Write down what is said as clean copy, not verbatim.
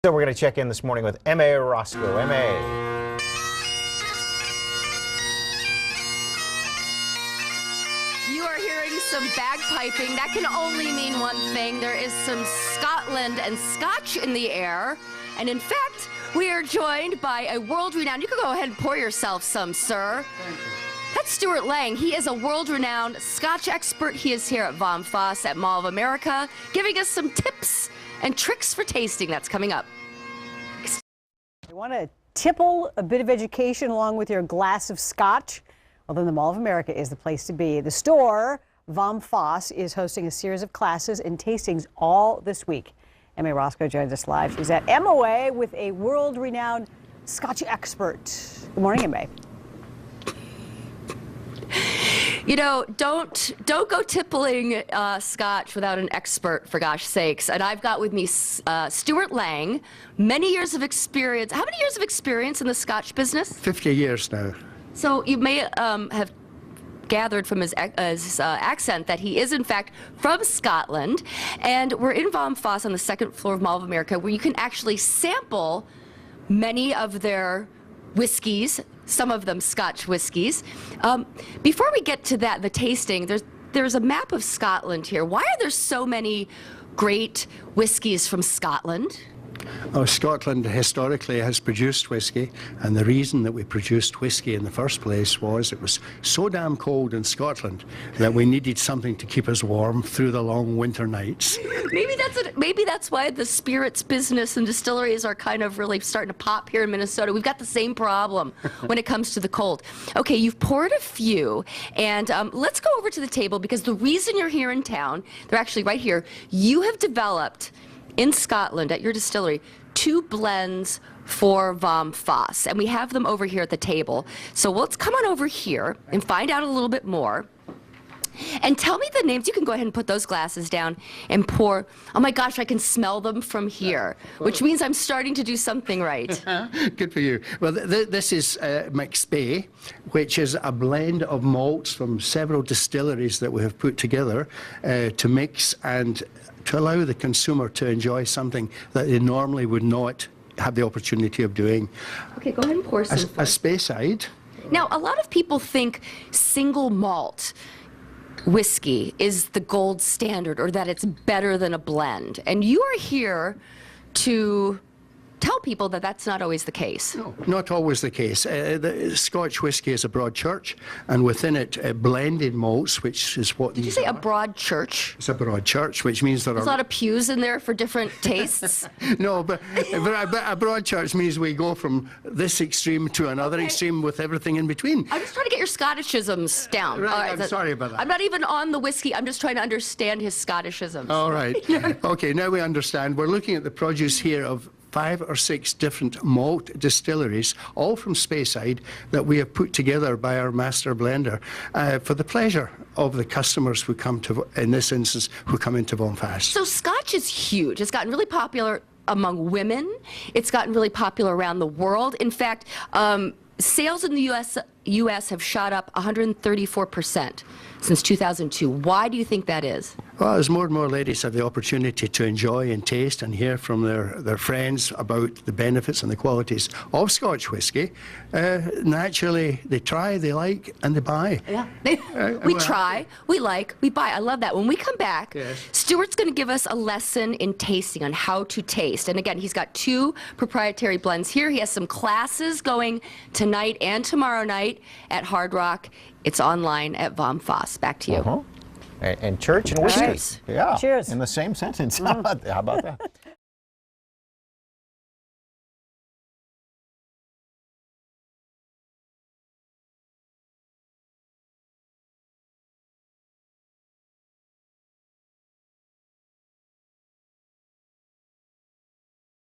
So we're going to check in this morning with MA Roscow. MA. You are hearing some bagpiping. That can only mean one thing. There is some Scotland and Scotch in the air. And in fact, we are joined by a world-renowned, you can go ahead and pour yourself some, sir. Thank you. That's Stewart Laing. He is a world-renowned Scotch expert. He is here at VOM FASS at Mall of America, giving us some tips and tricks for tasting. That's coming up. You want to tipple a bit of education along with your glass of scotch? Well, then the Mall of America is the place to be. The store, VOM FASS, is hosting a series of classes and tastings all this week. MA Roscow joins us live. She's at MOA with a world-renowned Scotch expert. Good morning, MA. You know, don't go tippling Scotch without an expert, for gosh sakes. And I've got with me Stewart Laing, many years of experience. How many years of experience in the Scotch business? 50 years now. So you may have gathered from his accent that he is in fact from Scotland. And we're in VOM FASS on the second floor of Mall of America, where you can actually sample many of their whiskeys, some of them Scotch whiskeys. Before we get to that, the tasting, there's a map of Scotland here. Why are there so many great whiskeys from Scotland? Oh, Scotland historically has produced whiskey, and the reason that we produced whiskey in the first place was it was so damn cold in Scotland that we needed something to keep us warm through the long winter nights. Maybe that's why the spirits business and distilleries are kind of really starting to pop here in Minnesota. We've got the same problem when it comes to the cold. Okay, you've poured a few, and let's go over to the table, because the reason you're here in town, they're actually right here, you have developed in Scotland at your distillery 2 blends for VOM FASS, and we have them over here at the table. So let's come on over here and find out a little bit more. And tell me the names. You can go ahead and put those glasses down and pour. Oh my gosh, I can smell them from here, which means I'm starting to do something right. Good for you. Well, this is Mixed Bay, which is a blend of malts from several distilleries that we have put together to mix and to allow the consumer to enjoy something that they normally would not have the opportunity of doing. Okay, go ahead and pour some. A Speyside. Now, a lot of people think single malt whiskey is the gold standard, or that it's better than a blend. And you are here to tell people that that's not always the case. No, not always the case. The Scotch whisky is a broad church, and within it, blended malts, which is what Did you say a broad church? It's a broad church, which means there There's a lot of pews in there for different tastes. No, but a broad church means we go from this extreme to another extreme with everything in between. I'm just trying to get your Scotticisms down. Right, I'm sorry about that. I'm not even on the whiskey. I'm just trying to understand his Scotticisms. All right. Okay, now we understand. We're looking at the produce here of 5 or 6 different malt distilleries, all from Speyside, that we have put together by our master blender for the pleasure of the customers who come to, in this instance, who come into VOM FASS. So Scotch is huge. It's gotten really popular among women. It's gotten really popular around the world. In fact, sales in the U.S. have shot up 134% since 2002. Why do you think that is? Well, as more and more ladies have the opportunity to enjoy and taste and hear from their friends about the benefits and the qualities of Scotch whisky, naturally they try, they like, and they buy. Yeah. We try, we like, we buy. I love that. When we come back, yes, Stewart's going to give us a lesson in tasting on how to taste. And again, he's got 2 proprietary blends here. He has some classes going tonight and tomorrow night at Hard Rock. It's online at VOM FASS. Back to you. And church and whiskey. Cheers. Yeah. Cheers. In the same sentence. How about that?